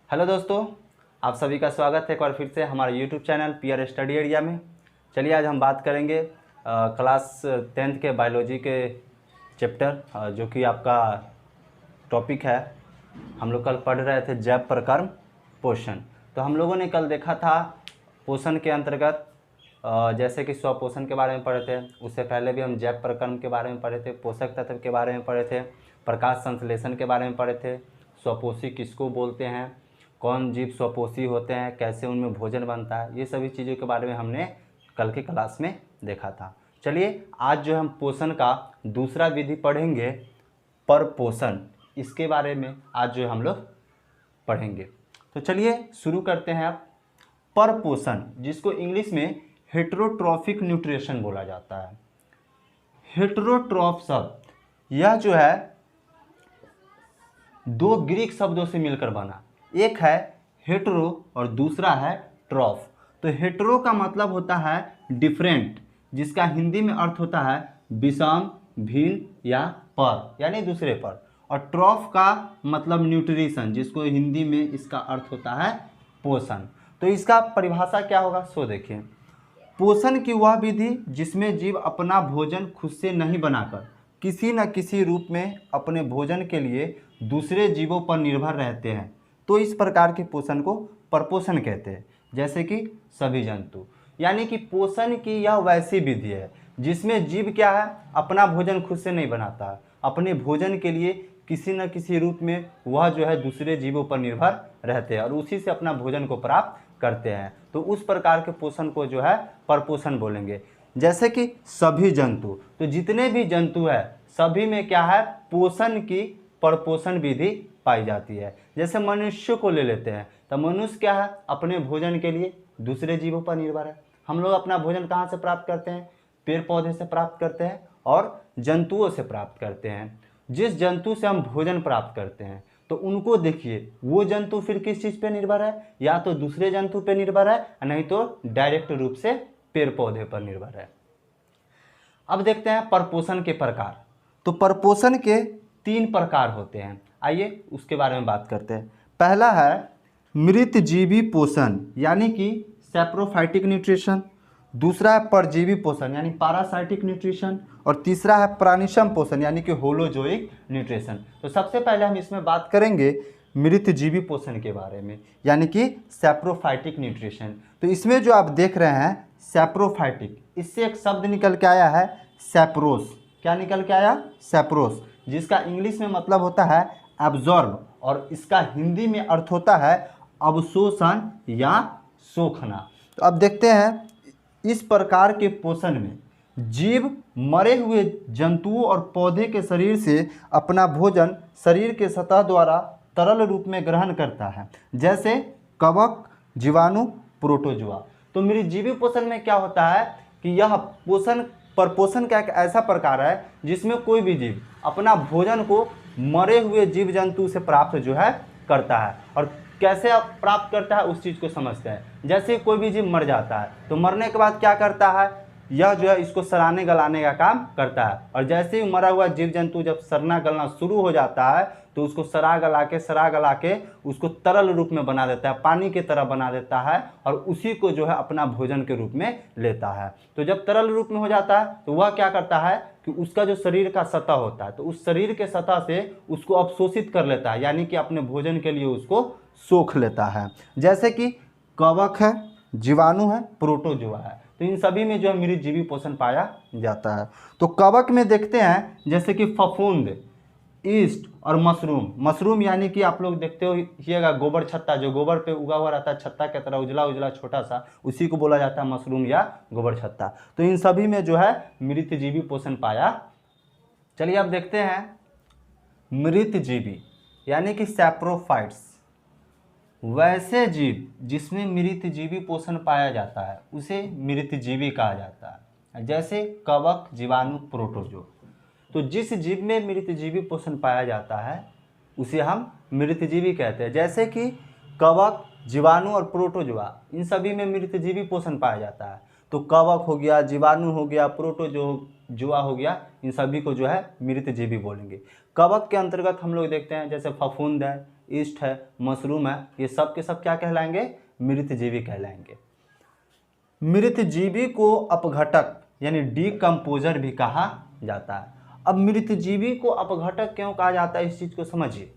Hello दोस्तों, आप सभी का स्वागत है एक बार फिर से हमारे YouTube channel PR study area में। चलिए आज हम बात करेंगे क्लास 10th के बायोलॉजी के चैप्टर जो कि आपका टॉपिक है। हम लोग कल पढ़ रहे थे जैव प्रकर्म पोषण। तो हम लोगों ने कल देखा था पोषण के अंतर्गत जैसे कि स्वपोषण के बारे में पढ़े थे। उससे पहले भी हम जैव प्रकर्म के बारे में पढ़े थे, पोषक तत्व के बारे में पढ़े थे, प्रकाश संश्लेषण के बारे में पढ़े थे, स्वपोषी किसको बोलते हैं, कौन जीव स्वपोषी होते हैं, कैसे उनमें भोजन बनता है, ये सभी चीज़ों के बारे में हमने कल की क्लास में देखा था। चलिए आज जो हम पोषण का दूसरा विधि पढ़ेंगे परपोषण, इसके बारे में आज जो हम लोग पढ़ेंगे। तो चलिए शुरू करते हैं। आप परपोषण, जिसको इंग्लिश में हेटेरोट्रॉफिक न्यूट्रिशन बोला जाता है। हेटेरोट्रॉफ शब्द यह जो है दो ग्रीक शब्दों से मिलकर बना, एक है हेटेरो और दूसरा है ट्रॉफ। तो हेटेरो का मतलब होता है डिफरेंट, जिसका हिंदी में अर्थ होता है विषम, भिन्न या पर, यानी दूसरे पर। और ट्रॉफ का मतलब न्यूट्रिशन, जिसको हिंदी में इसका अर्थ होता है पोषण। तो इसका परिभाषा क्या होगा सो देखिए। पोषण की वह विधि जिसमें जीव अपना भोजन खुद से नहीं बनाकर किसी न किसी रूप में अपने भोजन के लिए दूसरे जीवों पर निर्भर रहते हैं, तो इस प्रकार के पोषण को परपोषण कहते हैं। जैसे कि सभी जंतु, यानी कि पोषण की यह वैसी विधि है जिसमें जीव क्या है, अपना भोजन खुद से नहीं बनाता है, अपने भोजन के लिए किसी न किसी रूप में वह जो है दूसरे जीवों पर निर्भर रहते हैं और उसी से अपना भोजन को प्राप्त करते हैं। तो उस प्रकार के पोषण को जो है परपोषण बोलेंगे। जैसे कि सभी जंतु, तो जितने भी जंतु है सभी में क्या है, पोषण की परपोषण विधि पाई जाती है। जैसे मनुष्य को ले लेते हैं, तो मनुष्य क्या है, अपने भोजन के लिए दूसरे जीवों पर निर्भर है। हम लोग अपना भोजन कहाँ से प्राप्त करते हैं, पेड़ पौधे से प्राप्त करते हैं और जंतुओं से प्राप्त करते हैं। जिस जंतु से हम भोजन प्राप्त करते हैं तो उनको देखिए, वो जंतु फिर किस चीज़ पे निर्भर है, या तो दूसरे जंतु पे निर्भर है, नहीं तो डायरेक्ट रूप से पेड़ पौधे पर निर्भर है। अब देखते हैं परपोषण के प्रकार। तो परपोषण के 3 प्रकार होते हैं, आइए उसके बारे में बात करते हैं। पहला है मृतजीवी पोषण, यानी कि सैप्रोफाइटिक न्यूट्रिशन। दूसरा है परजीवी पोषण, यानी पैरासाइटिक न्यूट्रिशन। और तीसरा है प्राणिसम पोषण, यानी कि होलोजोइक न्यूट्रिशन। तो सबसे पहले हम इसमें बात करेंगे मृतजीवी पोषण के बारे में, यानी कि सैप्रोफाइटिक न्यूट्रिशन। तो इसमें जो आप देख रहे हैं सैप्रोफाइटिक, इससे एक शब्द निकल के आया है सैप्रोस। क्या निकल के आया, सैप्रोस, जिसका इंग्लिश में मतलब होता है एब्जॉर्ब और इसका हिंदी में अर्थ होता है अवशोषण या सोखना। तो अब देखते हैं इस प्रकार के पोषण में जीव मरे हुए जंतुओं और पौधे के शरीर से अपना भोजन शरीर के सतह द्वारा तरल रूप में ग्रहण करता है, जैसे कवक, जीवाणु, प्रोटोजोआ। तो मृतजीवी पोषण में क्या होता है कि यह पोषण परपोषण का एक ऐसा प्रकार है जिसमें कोई भी जीव अपना भोजन को मरे हुए जीव जंतु से प्राप्त जो है करता है। और कैसे प्राप्त करता है उस चीज़ को समझते हैं। जैसे कोई भी जीव मर जाता है तो मरने के बाद क्या करता है, यह जो है इसको सड़ाने गलाने का काम करता है। और जैसे ही मरा हुआ जीव जंतु जब सड़ना गलना शुरू हो जाता है तो उसको सड़ा गला के उसको तरल रूप में बना देता है, पानी की तरह बना देता है और उसी को जो है अपना भोजन के रूप में लेता है। तो जब तरल रूप में हो जाता है तो वह क्या करता है कि उसका जो शरीर का सतह होता है तो उस शरीर के सतह से उसको अवशोषित कर लेता है, यानी कि अपने भोजन के लिए उसको सोख लेता है। जैसे कि कवक है, जीवाणु है, प्रोटोजोआ है। तो इन सभी में जो है मृतजीवी पोषण पाया जाता है। तो कवक में देखते हैं जैसे कि फफूंद, ईस्ट और मशरूम। मशरूम यानी कि आप लोग देखते होइएगा गोबर छत्ता, जो गोबर पे उगा हुआ रहता है छत्ता की तरह उजला उजला छोटा सा, उसी को बोला जाता है मशरूम या गोबर छत्ता। तो इन सभी में जो है मृतजीवी पोषण पाया। चलिए अब देखते हैं मृतजीवी यानी कि सैप्रोफाइट्स। वैसे जीव जिसमें मृतजीवी पोषण पाया जाता है उसे मृतजीवी कहा जाता है, जैसे कवक, जीवाणु, प्रोटोजोआ। तो जिस जीव में मृतजीवी पोषण पाया जाता है उसे हम मृतजीवी कहते हैं। जैसे कि कवक, जीवाणु और प्रोटोजोआ, इन सभी में मृतजीवी पोषण पाया जाता है। तो कवक हो गया, जीवाणु हो गया, प्रोटोजोआ हो गया, इन सभी को जो है मृतजीवी बोलेंगे। कवक के अंतर्गत हम लोग देखते हैं जैसे फफूंद है, ईस्ट है, मशरूम है, ये सब के सब क्या कहलाएंगे? मृतजीवी कहलाएंगे। मृतजीवी को अपघटक यानी डीकम्पोजर भी कहा जाता है। अब मृतजीवी को अपघटक क्यों कहा जाता है, इस चीज़ को समझिए।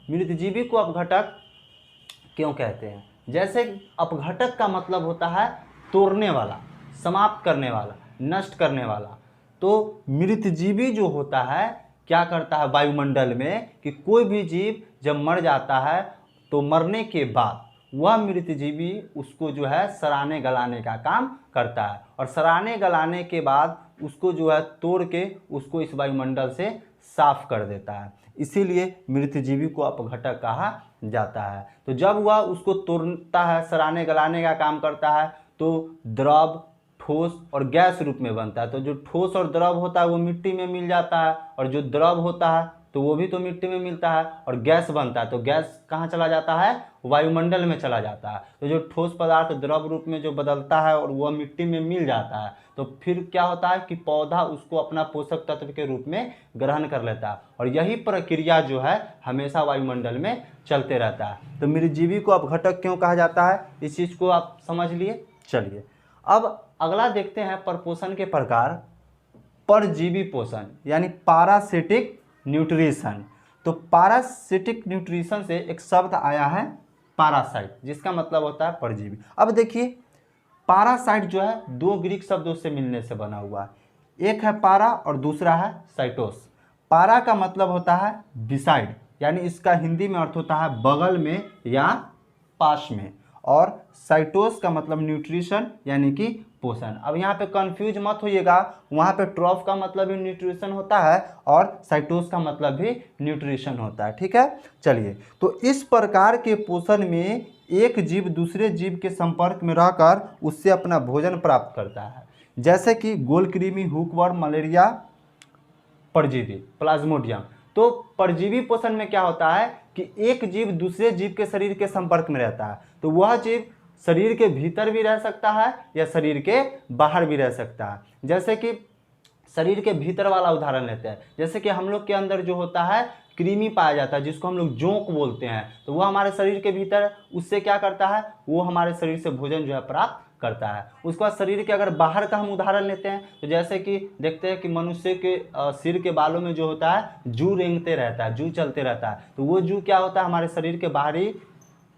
मृतजीवी को अपघटक क्यों कहते हैं? जैसे अपघटक का मतलब होता है तोड़ने वाला, समाप्त करने वाला, नष्ट करने वाला। तो मृतजीवी जो होता है क्या करता है वायुमंडल में कि कोई भी जीव जब मर जाता है तो मरने के बाद वह मृतजीवी उसको जो है सड़ाने गलाने का काम करता है, और सड़ाने गलाने के बाद उसको जो है तोड़ के उसको इस वायुमंडल से साफ कर देता है। इसीलिए मृतजीवी को अपघटक कहा जाता है। तो जब वह उसको तोड़ता है, सड़ाने गलाने का काम करता है, तो द्रव, ठोस और गैस रूप में बनता है। तो जो ठोस और द्रव होता है वो मिट्टी में मिल जाता है, और जो द्रव होता है तो वो भी तो मिट्टी में मिलता है, और गैस बनता है तो गैस कहाँ चला जाता है? वायुमंडल में चला जाता है। तो जो ठोस पदार्थ द्रव रूप में जो बदलता है और वह मिट्टी में मिल जाता है, तो फिर क्या होता है कि पौधा उसको अपना पोषक तत्व के रूप में ग्रहण कर लेता है, और यही प्रक्रिया जो है हमेशा वायुमंडल में चलते रहता है। तो मृतजीवी को अपघटक क्यों कहा जाता है, इस चीज़ को आप समझ लिए। चलिए अब अगला देखते हैं परपोषण के प्रकार। परजीवी पोषण यानी पारासिटिक न्यूट्रिशन। तो पारासिटिक न्यूट्रिशन से एक शब्द आया है पारासाइट, जिसका मतलब होता है परजीवी। अब देखिए पारासाइट जो है दो ग्रीक शब्दों से मिलने से बना हुआ है, एक है पारा और दूसरा है साइटोस। पारा का मतलब होता है बिसाइड, यानी इसका हिंदी में अर्थ होता है बगल में या पास में, और साइटोस का मतलब न्यूट्रिशन यानी कि पोषण। अब यहाँ पे कंफ्यूज मत होइएगा, वहाँ पे ट्रॉफ का मतलब भी न्यूट्रिशन होता है और साइटोस का मतलब भी न्यूट्रिशन होता है, ठीक है। चलिए, तो इस प्रकार के पोषण में एक जीव दूसरे जीव के संपर्क में रहकर उससे अपना भोजन प्राप्त करता है, जैसे कि गोलकृमि, हुकवर्म, मलेरिया, परजीवी, प्लाज्मोडियम। तो परजीवी पोषण में क्या होता है कि एक जीव दूसरे जीव के शरीर के संपर्क में रहता है, तो वह जीव शरीर के भीतर भी रह सकता है या शरीर के बाहर भी रह सकता है। जैसे कि शरीर के भीतर वाला उदाहरण लेते हैं, जैसे कि हम लोग के अंदर जो होता है कृमि पाया जाता है, जिसको हम लोग जोंक बोलते हैं, तो वो हमारे शरीर के भीतर, उससे क्या करता है, वो हमारे शरीर से भोजन जो है प्राप्त करता है। उसके बाद शरीर के अगर बाहर का हम उदाहरण लेते हैं, तो जैसे कि देखते हैं कि मनुष्य के सिर के बालों में जो होता है जू रेंगते रहता है, जू चलते रहता है, तो वो जू क्या होता है, हमारे शरीर के बाहरी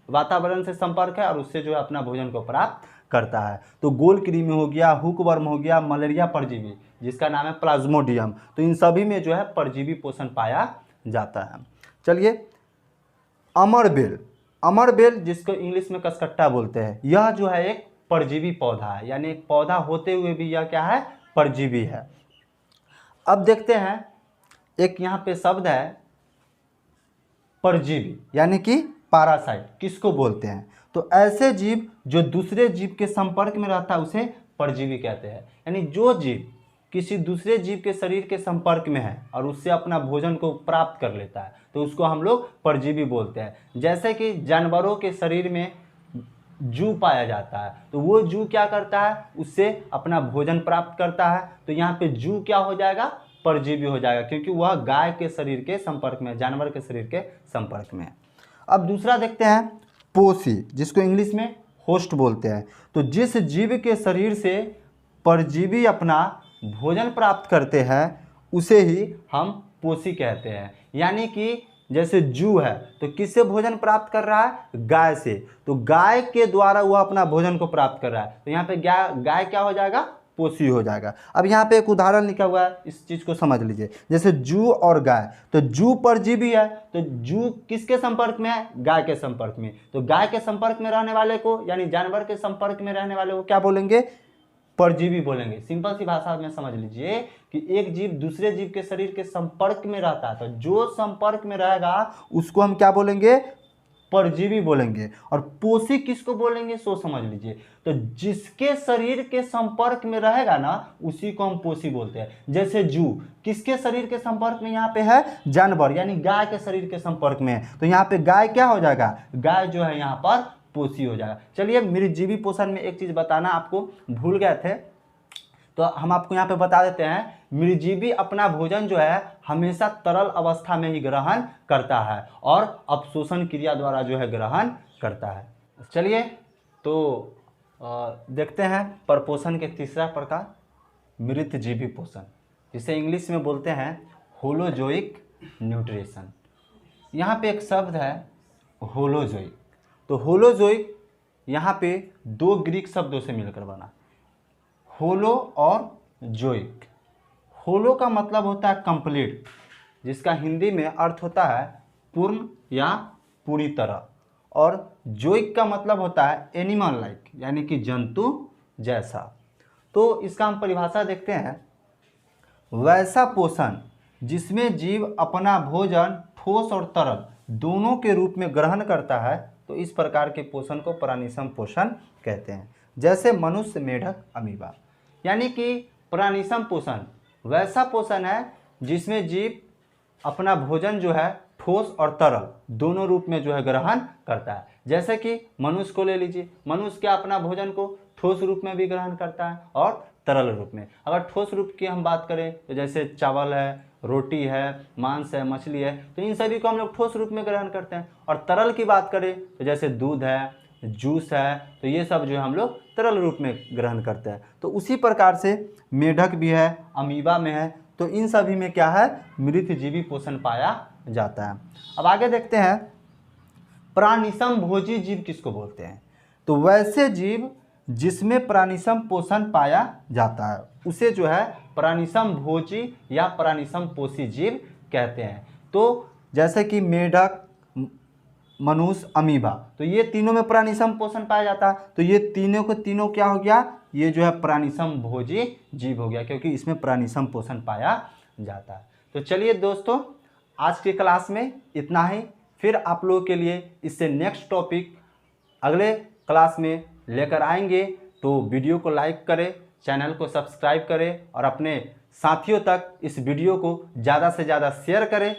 वातावरण से संपर्क है और उससे जो है अपना भोजन को प्राप्त करता है। तो गोलकृमि हो गया, हुकवर्म हो गया, मलेरिया परजीवी जिसका नाम है प्लाज्मोडियम, तो इन सभी में जो है परजीवी पोषण पाया जाता है। चलिए, अमरबेल, अमरबेल जिसको इंग्लिश में कसकट्टा बोलते हैं, यह जो है एक परजीवी पौधा है, यानी एक पौधा होते हुए भी यह क्या है, परजीवी है। अब देखते हैं, एक यहाँ पे शब्द है परजीवी यानी कि पारासाइट, किसको बोलते हैं, तो ऐसे जीव जो दूसरे जीव के संपर्क में रहता है उसे परजीवी कहते हैं। यानी जो जीव किसी दूसरे जीव के शरीर के संपर्क में है और उससे अपना भोजन को प्राप्त कर लेता है, तो उसको हम लोग परजीवी बोलते हैं। जैसे कि जानवरों के शरीर में जू पाया जाता है, तो वो जू क्या करता है, उससे अपना भोजन प्राप्त करता है, तो यहाँ पे जू क्या हो जाएगा, परजीवी हो जाएगा, क्योंकि वह गाय के शरीर के संपर्क में, जानवर के शरीर के संपर्क में। अब दूसरा देखते हैं पोषी, जिसको इंग्लिश में होस्ट बोलते हैं। तो जिस जीव के शरीर से परजीवी अपना भोजन प्राप्त करते हैं उसे ही हम पोषी कहते हैं। यानी कि जैसे जू है तो किससे भोजन प्राप्त कर रहा है, गाय से, तो गाय के द्वारा वह अपना भोजन को प्राप्त कर रहा है, तो यहाँ पे गाय क्या हो जाएगा, पोषी हो जाएगा। अब यहाँ पे एक उदाहरण लिखा हुआ है, इस चीज़ को समझ लीजिए। जैसे जू और गाय, तो जू परजीवी है, तो जू किसके संपर्क में है, गाय के संपर्क में, तो गाय के संपर्क में रहने वाले को यानी जानवर के संपर्क में रहने वाले को क्या बोलेंगे, परजीवी बोलेंगे। सिंपल सी भाषा में समझ लीजिए कि एक जीव दूसरे जीव के शरीर के संपर्क में रहता है, तो जो संपर्क में रहेगा उसको हम क्या बोलेंगे, परजीवी बोलेंगे। और पोषी किसको बोलेंगे, सो समझ लीजिए, तो जिसके शरीर के संपर्क में रहेगा ना उसी को हम पोषी बोलते हैं। जैसे जू किसके शरीर के संपर्क में यहाँ पे है, जानवर यानी गाय के शरीर के संपर्क में है, तो यहाँ पे गाय क्या हो जाएगा, गाय जो है यहाँ पर पोषी हो जाएगा। चलिए, मृतजीवी पोषण में एक चीज बताना आपको भूल गए थे, तो हम आपको यहाँ पे बता देते हैं, मृतजीवी अपना भोजन जो है हमेशा तरल अवस्था में ही ग्रहण करता है और अपशोषण क्रिया द्वारा जो है ग्रहण करता है। चलिए तो देखते हैं परपोषण के तीसरा प्रकार, मृतजीवी पोषण, जिसे इंग्लिश में बोलते हैं होलोजोइक न्यूट्रिशन। यहाँ पे एक शब्द है होलोजोइक। तो होलोजोइक यहाँ पे दो ग्रीक शब्दों से मिलकर बना, होलो और जोइक। होलो का मतलब होता है कंप्लीट, जिसका हिंदी में अर्थ होता है पूर्ण या पूरी तरह, और जोइक का मतलब होता है एनिमल लाइक, यानी कि जंतु जैसा। तो इसका हम परिभाषा देखते हैं, वैसा पोषण जिसमें जीव अपना भोजन ठोस और तरल दोनों के रूप में ग्रहण करता है, तो इस प्रकार के पोषण को प्राणिसम पोषण कहते हैं। जैसे मनुष्य, मेढक, अमीबा। यानी कि प्राणिसम पोषण वैसा पोषण है जिसमें जीव अपना भोजन जो है ठोस और तरल दोनों रूप में जो है ग्रहण करता है। जैसे कि मनुष्य को ले लीजिए, मनुष्य क्या अपना भोजन को ठोस रूप में भी ग्रहण करता है और तरल रूप में। अगर ठोस रूप की हम बात करें तो जैसे चावल है, रोटी है, मांस है, मछली है, तो इन सभी को हम लोग ठोस रूप में ग्रहण करते हैं। और तरल की बात करें तो जैसे दूध है, जूस है, तो ये सब जो है हम लोग तरल रूप में ग्रहण करते हैं। तो उसी प्रकार से मेढक भी है, अमीबा में है, तो इन सभी में क्या है, मृतजीवी पोषण पाया जाता है। अब आगे देखते हैं प्राणिसम भोजी जीव किसको बोलते हैं। तो वैसे जीव जिसमें प्राणिसम पोषण पाया जाता है उसे जो है प्राणिसम भोजी या प्राणिसम पोषी जीव कहते हैं। तो जैसे कि मेढक, मनुष्य, अमीबा, तो ये तीनों में प्राणिसम पोषण पाया जाता है। तो ये तीनों को तीनों क्या हो गया, ये जो है प्राणिसम भोजी जीव हो गया, क्योंकि इसमें प्राणिसम पोषण पाया जाता है। तो चलिए दोस्तों, आज की क्लास में इतना ही। फिर आप लोगों के लिए इससे नेक्स्ट टॉपिक अगले क्लास में लेकर आएंगे। तो वीडियो को लाइक करें, चैनल को सब्सक्राइब करें और अपने साथियों तक इस वीडियो को ज़्यादा से ज़्यादा शेयर करें,